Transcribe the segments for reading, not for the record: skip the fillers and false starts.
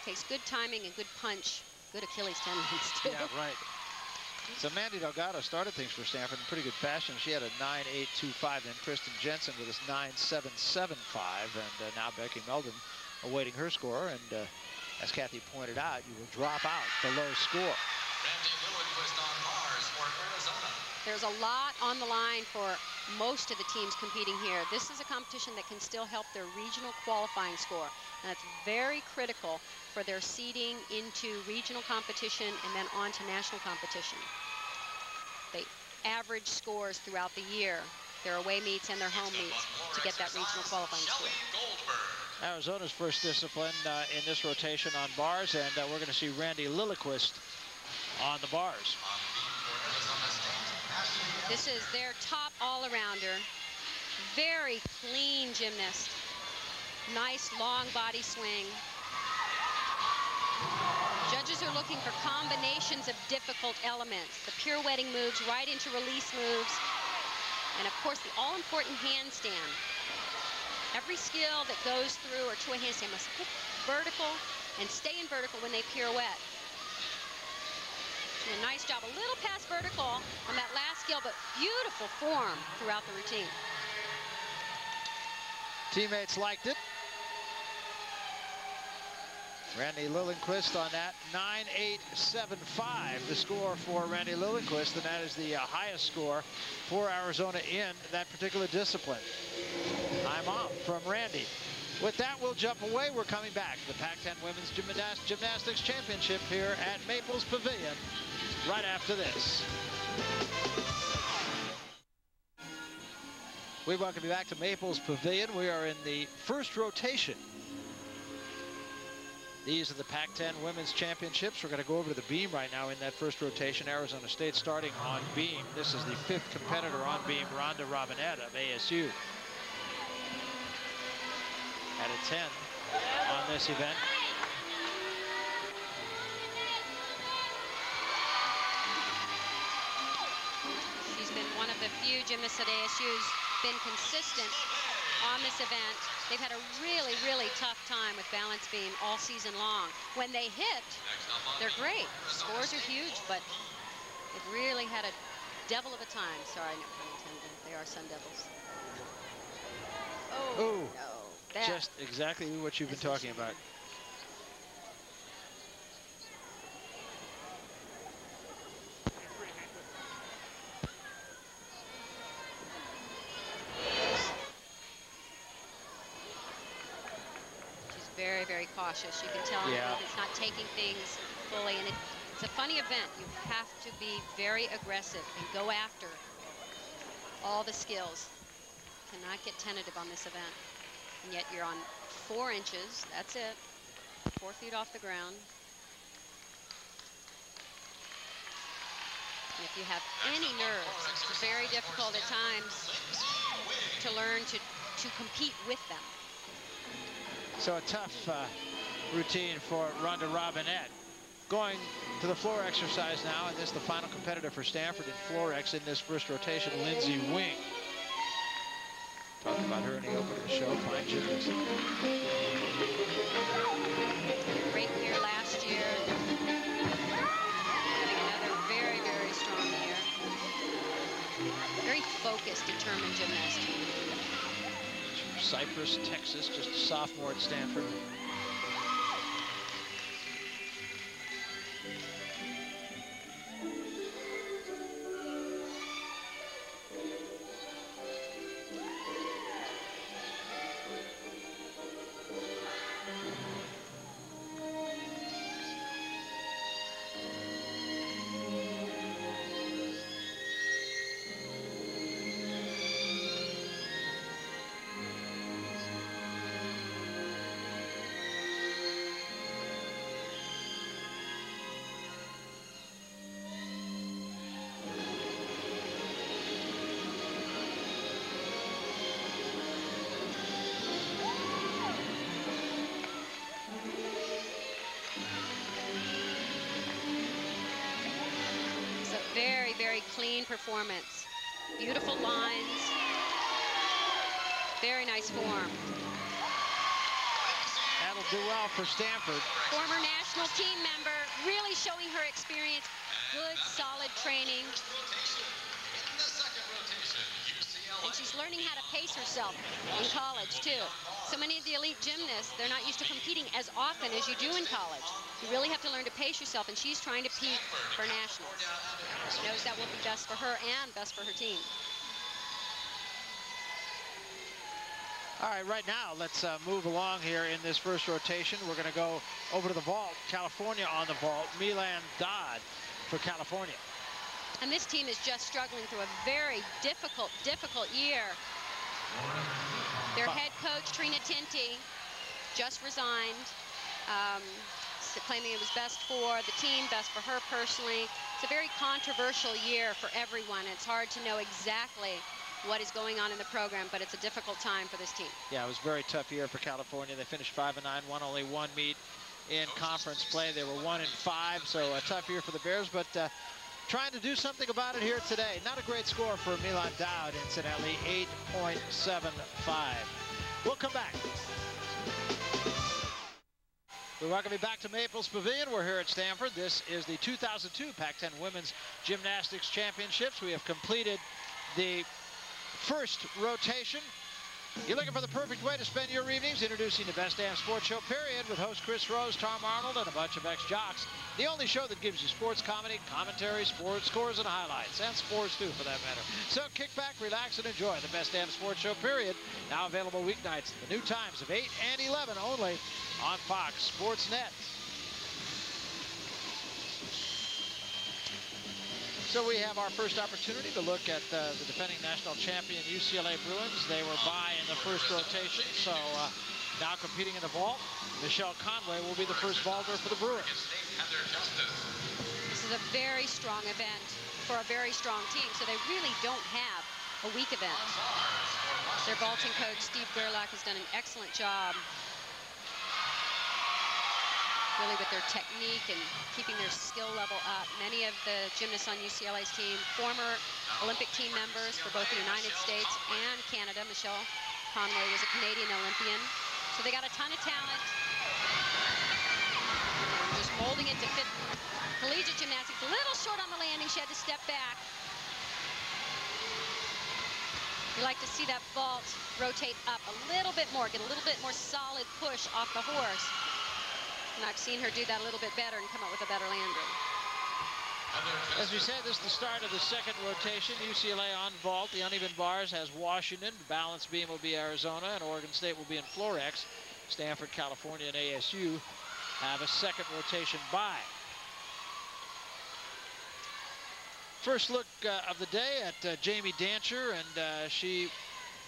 case, good timing and good punch, good Achilles tendons too. Yeah, right. So Mandy Delgado started things for Stanford in pretty good fashion. She had a 9.825, then Kristen Jensen with a 9.775, and now Becky Meldon awaiting her score. And as Kathy pointed out, you will drop out the low score. Randi Liljenquist on bars for Arizona. There's a lot on the line for most of the teams competing here. This is a competition that can still help their regional qualifying score, and it's very critical for their seeding into regional competition and then on to national competition. They average scores throughout the year, their away meets and their home meets, to get that regional qualifying score. Arizona's first discipline in this rotation on bars, and we're going to see Randi Liljenquist on the bars. This is their top all-arounder. Very clean gymnast. Nice long body swing. Judges are looking for combinations of difficult elements. The pirouetting moves right into release moves. And of course, the all-important handstand. Every skill that goes through or to a handstand must hit vertical and stay in vertical when they pirouette. A nice job, a little past vertical on that last skill, but beautiful form throughout the routine. Teammates liked it. Randi Liljenquist on that 9.875, the score for Randi Liljenquist, and that is the highest score for Arizona in that particular discipline. I'm off from Randi. With that, we'll jump away. We're coming back to the Pac-10 Women's Gymnastics Championship here at Maples Pavilion right after this. We welcome you back to Maples Pavilion. We are in the first rotation. These are the Pac-10 Women's Championships. We're going to go over to the beam right now in that first rotation. Arizona State starting on beam. This is the 5th competitor on beam, Rhonda Robinette of ASU. At a 10 on this event. She's been one of the few gymnasts at ASU who's been consistent on this event. They've had a really, really tough time with balance beam all season long. When they hit, they're great. Scores are huge, but they've really had a devil of a time. Sorry, no pun intended. They are Sun Devils. Oh, no. Just exactly what you've been talking about. She's very, very cautious. You can tell it's not taking things fully, and it's a funny event. You have to be very aggressive and go after all the skills. Cannot get tentative on this event. And yet you're on 4 inches. That's it. 4 feet off the ground. And if you have any nerves, it's very difficult at times to learn to compete with them. So a tough routine for Rhonda Robinette. Going to the floor exercise now, and this is the final competitor for Stanford in floor X in this first rotation, Lindsay Wing. Talked about her in the open of the show. Fine gymnast. Great year last year. Having another very, very strong year. Very focused, determined gymnast. Cypress, Texas, just a sophomore at Stanford. Very, very clean performance. Beautiful lines. Very nice form. And that'll do well for Stanford. Former national team member, really showing her experience. Good, solid training. And she's learning how to pace herself in college, too. So many of the elite gymnasts, they're not used to competing as often as you do in college. You really have to learn to pace yourself, and she's trying to peak for nationals. She knows that will be best for her and best for her team. All right, right now, let's move along here in this first rotation. We're going to go over to the vault. California on the vault. Mylan Dodd for California. And this team is just struggling through a very difficult year. Their head coach, Trina Tinti, just resigned, claiming it was best for the team, best for her personally. It's a very controversial year for everyone. It's hard to know exactly what is going on in the program, but it's a difficult time for this team. Yeah, it was a very tough year for California. They finished 5-9, won only one meet in conference play. They were 1-5, so a tough year for the Bears, but trying to do something about it here today. Not a great score for Mylan Dodd, incidentally, 8.75. We'll come back. We welcome you back to Maples Pavilion. We're here at Stanford. This is the 2002 Pac-10 Women's Gymnastics Championships. We have completed the first rotation. You're looking for the perfect way to spend your evenings? Introducing the Best Damn Sports Show, period, with host Chris Rose, Tom Arnold, and a bunch of ex-jocks. The only show that gives you sports comedy, commentary, sports scores, and highlights, and sports, too, for that matter. So kick back, relax, and enjoy the Best Damn Sports Show, period. Now available weeknights, the new times of 8 and 11 only on Fox Sports Net. So we have our first opportunity to look at the defending national champion UCLA Bruins. They were by in the first rotation, so now competing in the vault, Michelle Conway will be the first vaulter for the Bruins. This is a very strong event for a very strong team, so they really don't have a weak event. Their vaulting coach, Steve Gerlach, has done an excellent job really with their technique and keeping their skill level up. Many of the gymnasts on UCLA's team, former Olympic team members for both the United States and Canada. Michelle Conway was a Canadian Olympian. So they got a ton of talent. And just molding it to fit collegiate gymnastics. A little short on the landing. She had to step back. We like to see that vault rotate up a little bit more, get a little bit more solid push off the horse. And I've seen her do that a little bit better and come up with a better landing. As we said, this is the start of the second rotation. UCLA on vault. The uneven bars has Washington. The balance beam will be Arizona, and Oregon State will be in Florex. Stanford, California, and ASU have a second rotation bye. First look of the day at Jamie Dantzscher, and she,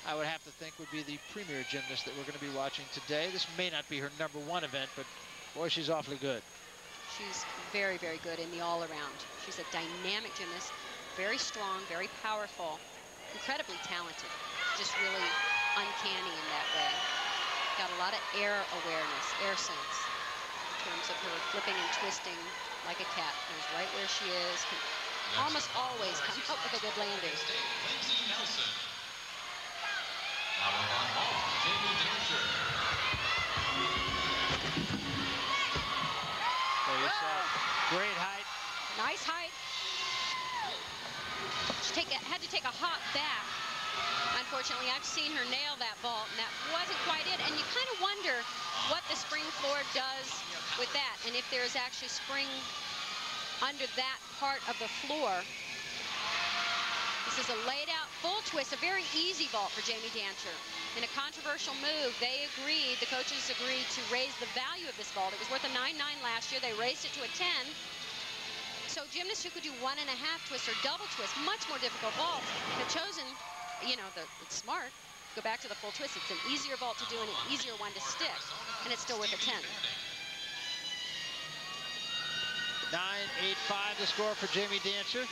I would have to think, would be the premier gymnast that we're going to be watching today. This may not be her #1 event, but boy, she's awfully good. She's very, very good in the all-around. She's a dynamic gymnast, very strong, very powerful, incredibly talented. Just really uncanny in that way. Got a lot of air awareness, air sense, in terms of her flipping and twisting like a cat. Knows right where she is, can almost always come up with a good landing. Great height. Nice height. She had to take a hop back. Unfortunately, I've seen her nail that vault, and that wasn't quite it. And you kind of wonder what the spring floor does with that, and if there's actually spring under that part of the floor. This is a laid-out full twist, a very easy vault for Jamie Dantzscher. In a controversial move, they agreed, the coaches agreed to raise the value of this vault. It was worth a 9.9 last year. They raised it to a 10. So gymnasts who could do 1.5 twists or double twists, much more difficult vaults, have chosen, you know, it's smart. Go back to the full twist. It's an easier vault to do and an easier one to stick, and it's still worth a 10. 9.85 the score for Jamie Dantzscher.